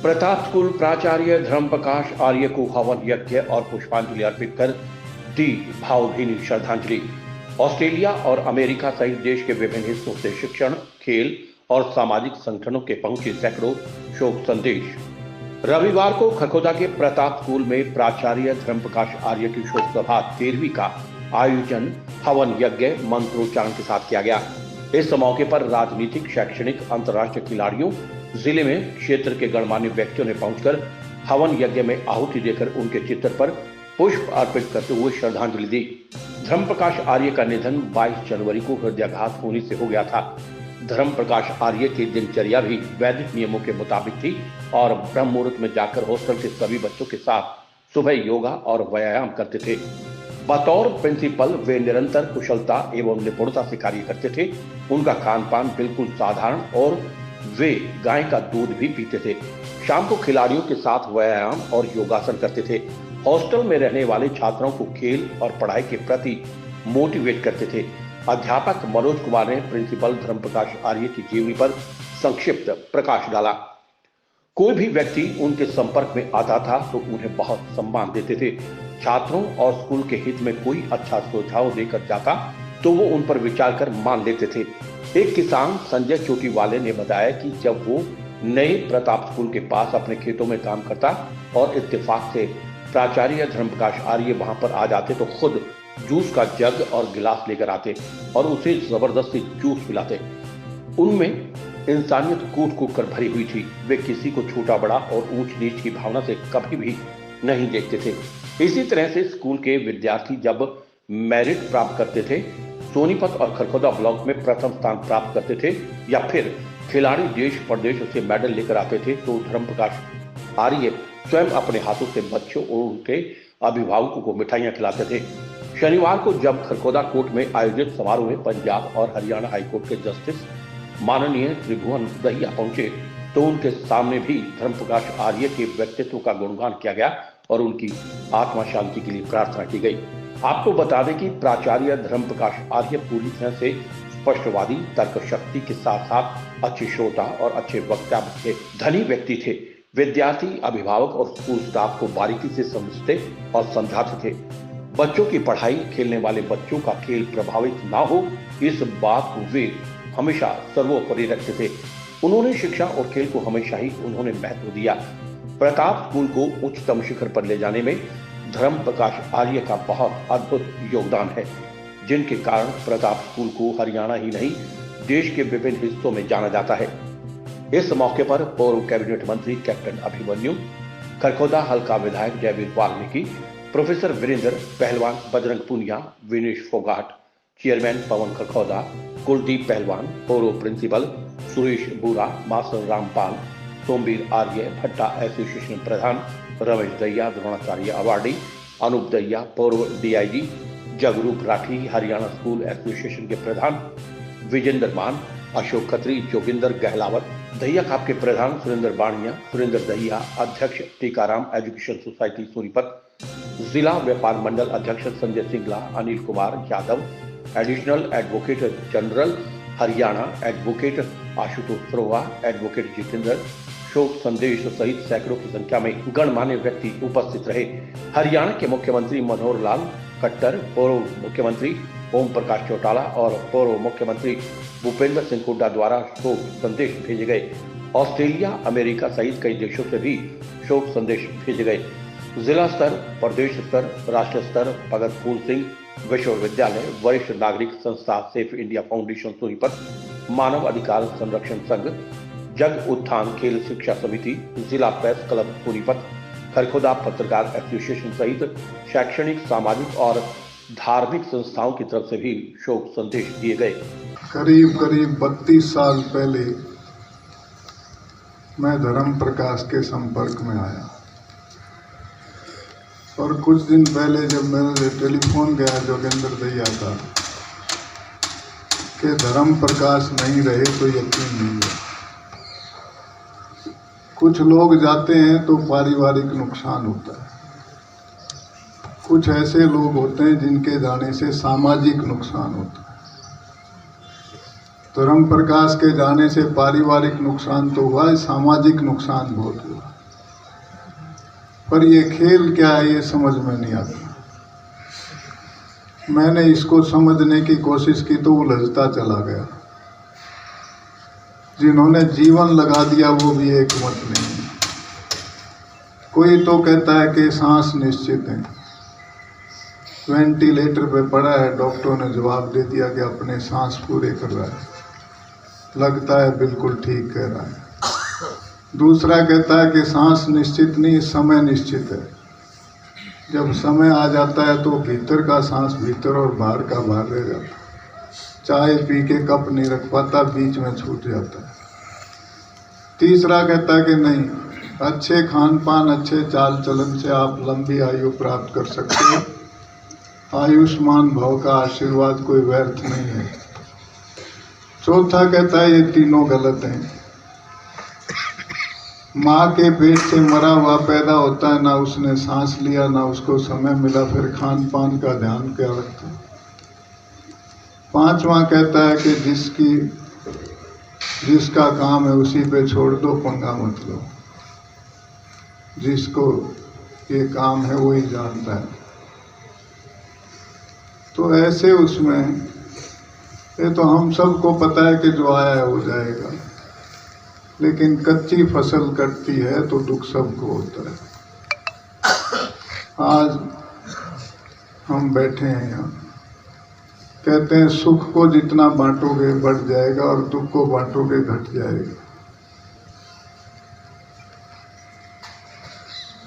Pratap school प्राचार्य धर्म प्रकाश आर्य को हवन यज्ञ और पुष्पांजलि अर्पित कर दी भावभीनी श्रद्धांजलि। ऑस्ट्रेलिया और अमेरिका सहित देश के विभिन्न हिस्सों से शिक्षण, खेल और सामाजिक संगठनों के पहुंचे सैकड़ों शोक संदेश। रविवार को खरखोदा के प्रताप स्कूल में प्राचार्य धर्म प्रकाश आर्य की शोक सभा 13वीं का आयोजन हवन यज्ञ मंत्रोच्चारण के साथ किया गया। इस मौके पर राजनीतिक, शैक्षणिक, अंतर्राष्ट्रीय खिलाड़ियों, जिले में क्षेत्र के गणमान्य व्यक्तियों ने पहुंचकर हवन यज्ञ में आहुति देकर उनके चित्र पर पुष्प अर्पित करते हुए श्रद्धांजलि दी। धर्म प्रकाश आर्य का निधन 22 जनवरी को हृदयाघात होने से हो गया था। धर्म प्रकाश आर्य की दिनचर्या भी वैदिक नियमों के मुताबिक थी और ब्रह्म मुहूर्त में जाकर हॉस्टल के सभी बच्चों के साथ सुबह योगा और व्यायाम करते थे। बतौर प्रिंसिपल वे निरंतर कुशलता एवं निपुणता से कार्य करते थे। उनका खान पान बिल्कुल साधारण और वे गाय का दूध भी पीते थे। शाम को खिलाड़ियों के साथ व्यायाम और योगासन करते थे। हॉस्टल में रहने वाले छात्रों को खेल और पढ़ाई के प्रति मोटिवेट करते थे। अध्यापक मनोज कुमार ने प्रिंसिपल धर्म प्रकाश आर्य की जीवनी पर संक्षिप्त प्रकाश डाला। कोई भी व्यक्ति उनके संपर्क में आता था तो उन्हें बहुत सम्मान देते थे। छात्रों और स्कूल के हित में कोई अच्छा सुझाव देकर जाता तो वो उन पर विचार कर मान लेते थे। एक किसान संजय चोटीवाले ने बताया कि जब वो नए प्रताप स्कूल के पास अपने खेतों में काम करता और इत्तेफाक से प्राचार्य धर्म प्रकाश आर्य वहां पर आ जाते तो खुद जूस का जग और गिलास लेकर आते और उसे जबरदस्ती जूस पिलाते। उनमें इंसानियत कूट कूट कर भरी हुई थी। वे किसी को छोटा बड़ा और ऊंच नीच की भावना से कभी भी नहीं देखते थे। इसी तरह से स्कूल के विद्यार्थी जब मेरिट प्राप्त करते थे, सोनीपत और खरखोदा ब्लॉक में प्रथम स्थान प्राप्त करते थे या फिर खिलाड़ी देश प्रदेश से मेडल लेकर आते थे तो धर्म प्रकाश आर्य स्वयं अपने हाथों से बच्चों और उनके अभिभावकों को मिठाइयां खिलाते थे। शनिवार को जब खरखोदा कोर्ट में आयोजित समारोह में पंजाब और हरियाणा हाईकोर्ट के जस्टिस माननीय त्रिभुवन दहिया पहुंचे तो उनके सामने भी धर्म प्रकाश आर्य के व्यक्तित्व का गुणगान किया गया और उनकी आत्मा शांति के लिए प्रार्थना की गई। आपको बता दें कि प्राचार्य धर्म प्रकाश आर्य पूरी तरह से स्पष्टवादी, तर्क शक्ति के साथ साथ अच्छे श्रोता और अच्छे वक्ता के धनी व्यक्ति थे। विद्यार्थी, अभिभावक और स्कूल स्टाफ को बारीकी से समझते और समझाते थे। बच्चों की पढ़ाई, खेलने वाले बच्चों का खेल प्रभावित ना हो, इस बात को वे हमेशा सर्वोपरि रखते थे। उन्होंने शिक्षा और खेल को हमेशा ही उन्होंने महत्व दिया। प्रताप स्कूल को उच्चतम शिखर पर ले जाने में धर्म प्रकाश आर्य का बहुत अद्भुत योगदान है, जिनके कारण प्रताप स्कूल को हरियाणा ही नहीं देश के विभिन्न हिस्सों में जाना जाता है। इस मौके पर पूर्व कैबिनेट मंत्री कैप्टन अभिमन्यु, खरखोदा हल्का विधायक जयवीर वाल्मीकि, प्रोफेसर वीरेंद्र, पहलवान बजरंग पुनिया, विनेश फोगाट, चेयरमैन पवन खरखोदा, कुलदीप पहलवान, पूर्व प्रिंसिपल सुरेश बुरा, मास्टर रामपाल, सोमवीर आर्य, भट्टा एसोसिएशन प्रधान रमेश दहिया, द्रोणाचार्य अवार्डी अनूप दहिया, पूर्व DIG Jagroop Rathi, Haryana school association के प्रधान विजेंद्र मान, अशोक खत्री, जोगिंदर गहलावत, दहिया खाप के प्रधान सुरेंद्र बाणिया, सुरेंद्र दहिया, अध्यक्ष टीकाराम एजुकेशन सोसाइटी सोनीपत, जिला व्यापार मंडल अध्यक्ष Sanjay Singla, Anil Kumar Yadav, additional advocate general Haryana, advocate Ashutosh Sarowa, advocate Jitendra, शोक संदेश सहित सैकड़ों की संख्या में गणमान्य व्यक्ति उपस्थित रहे। हरियाणा के मुख्यमंत्री मनोहर लाल खट्टर, पूर्व मुख्यमंत्री ओम प्रकाश चौटाला और पूर्व मुख्यमंत्री भूपेंद्र सिंह हुड्डा द्वारा शोक संदेश भेजे गए। ऑस्ट्रेलिया, अमेरिका सहित कई देशों से भी शोक संदेश भेजे गए। जिला स्तर, प्रदेश स्तर, राष्ट्रीय स्तर, भगत फूल सिंह विश्वविद्यालय, वरिष्ठ नागरिक संस्था सेफ इंडिया फाउंडेशन सोनीपत, मानव अधिकार संरक्षण संघ, जग उत्थान खेल शिक्षा समिति, जिला प्रेस क्लब सोनीपत, खरखोदा पत्रकार एसोसिएशन सहित शैक्षणिक, सामाजिक और धार्मिक संस्थाओं की तरफ से भी शोक संदेश दिए गए। करीब 32 साल पहले मैं धर्म प्रकाश के संपर्क में आया और कुछ दिन पहले जब मेरे टेलीफोन गया जोगिंदर दहिया का कि धर्म प्रकाश नहीं रहे तो यकीन नहीं है। कुछ लोग जाते हैं तो पारिवारिक नुकसान होता है, कुछ ऐसे लोग होते हैं जिनके जाने से सामाजिक नुकसान होता है। धर्म प्रकाश के जाने से पारिवारिक नुकसान तो हुआ है, सामाजिक नुकसान बहुत हुआ। पर ये खेल क्या है ये समझ में नहीं आता। मैंने इसको समझने की कोशिश की तो उलझता चला गया। जिन्होंने जीवन लगा दिया वो भी एक मत नहीं। कोई तो कहता है कि सांस निश्चित है, वेंटिलेटर पे पड़ा है, डॉक्टरों ने जवाब दे दिया कि अपने सांस पूरे कर रहा है, लगता है बिल्कुल ठीक कह रहा है। दूसरा कहता है कि सांस निश्चित नहीं, समय निश्चित है। जब समय आ जाता है तो भीतर का सांस भीतर और बाहर का बाहर रह जाता है। चाय पी के कप नहीं रख पाता, बीच में छूट जाता है। तीसरा कहता है कि नहीं, अच्छे खान पान अच्छे चाल चलन से आप लंबी आयु प्राप्त कर सकते हो। आयुष्मान भव का आशीर्वाद कोई व्यर्थ नहीं है। चौथा कहता है ये तीनों गलत हैं। माँ के पेट से मरा हुआ पैदा होता है, ना उसने सांस लिया ना उसको समय मिला, फिर खान पान का ध्यान क्या रखता है। पांचवा कहता है कि जिसका काम है उसी पे छोड़ दो, पंगा मत लो। जिसको ये काम है वही जानता है। तो ऐसे उसमें ये तो हम सबको पता है कि जो आया है वो जाएगा, लेकिन कच्ची फसल कटती है तो दुख सबको होता है। आज हम बैठे हैं यहाँ, कहते हैं सुख को जितना बांटोगे बढ़ जाएगा और दुख को बांटोगे घट जाएगा।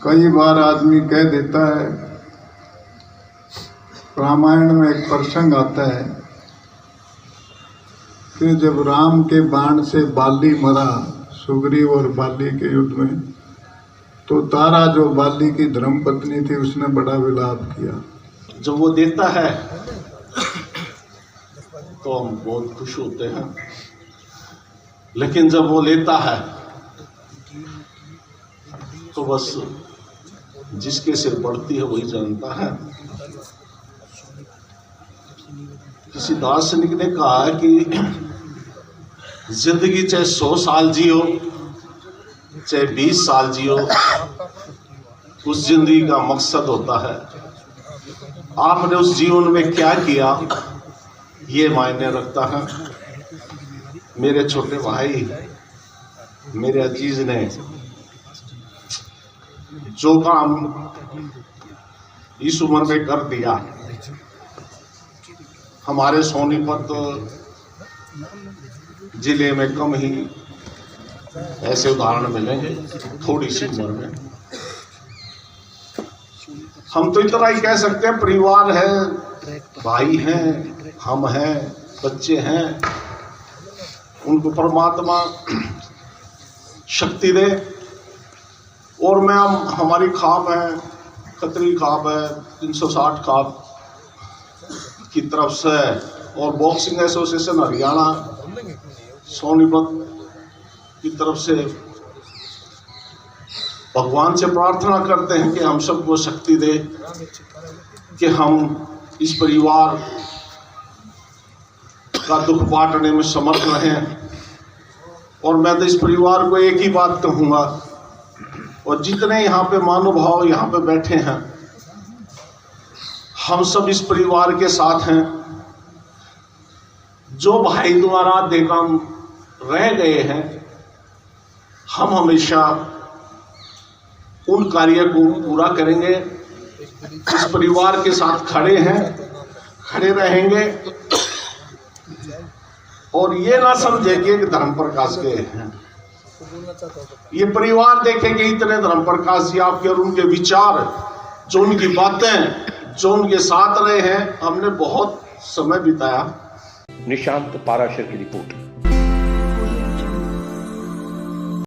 कई बार आदमी कह देता है, रामायण में एक प्रसंग आता है कि जब राम के बाण से बाली मरा, सुग्रीव और बाली के युद्ध में, तो तारा जो बाली की धर्मपत्नी थी उसने बड़ा विलाप किया। जब वो देता है तो हम बहुत खुश होते हैं, लेकिन जब वो लेता है तो बस जिसके सिर पड़ती है वही जानता है। किसी दार्शनिक ने कहा है कि जिंदगी चाहे 100 साल जियो चाहे 20 साल जियो, उस जिंदगी का मकसद होता है आपने उस जीवन में क्या किया, ये मायने रखता है। मेरे छोटे भाई, मेरे अजीज ने जो काम इस उम्र में कर दिया, हमारे सोनीपत जिले में कम ही ऐसे उदाहरण मिलेंगे थोड़ी सी उम्र में। हम तो इतना ही कह सकते हैं, परिवार है, भाई हैं, हम हैं, बच्चे हैं, उनको परमात्मा शक्ति दे। और मैं हमारी खाप है, खतरी खाप है 360 खाप की तरफ से, और बॉक्सिंग एसोसिएशन हरियाणा सोनीपत की तरफ से भगवान से प्रार्थना करते हैं कि हम सबको शक्ति दे कि हम इस परिवार का दुख बांटने में समर्थ रहें। और मैं तो इस परिवार को एक ही बात कहूँगा, और जितने यहाँ पे महानुभाव यहाँ पे बैठे हैं, हम सब इस परिवार के साथ हैं। जो भाई द्वारा बेकाम रह गए हैं, हम हमेशा उन कार्य को पूरा करेंगे। इस परिवार के साथ खड़े हैं, खड़े रहेंगे, और ये ना समझे कि धर्म प्रकाश के हैं। ये परिवार देखे कि इतने धर्म प्रकाश जी आपके और उनके विचार, जो उनकी बातें, जो उनके साथ रहे हैं, हमने बहुत समय बिताया। निशांत पाराशर की रिपोर्ट।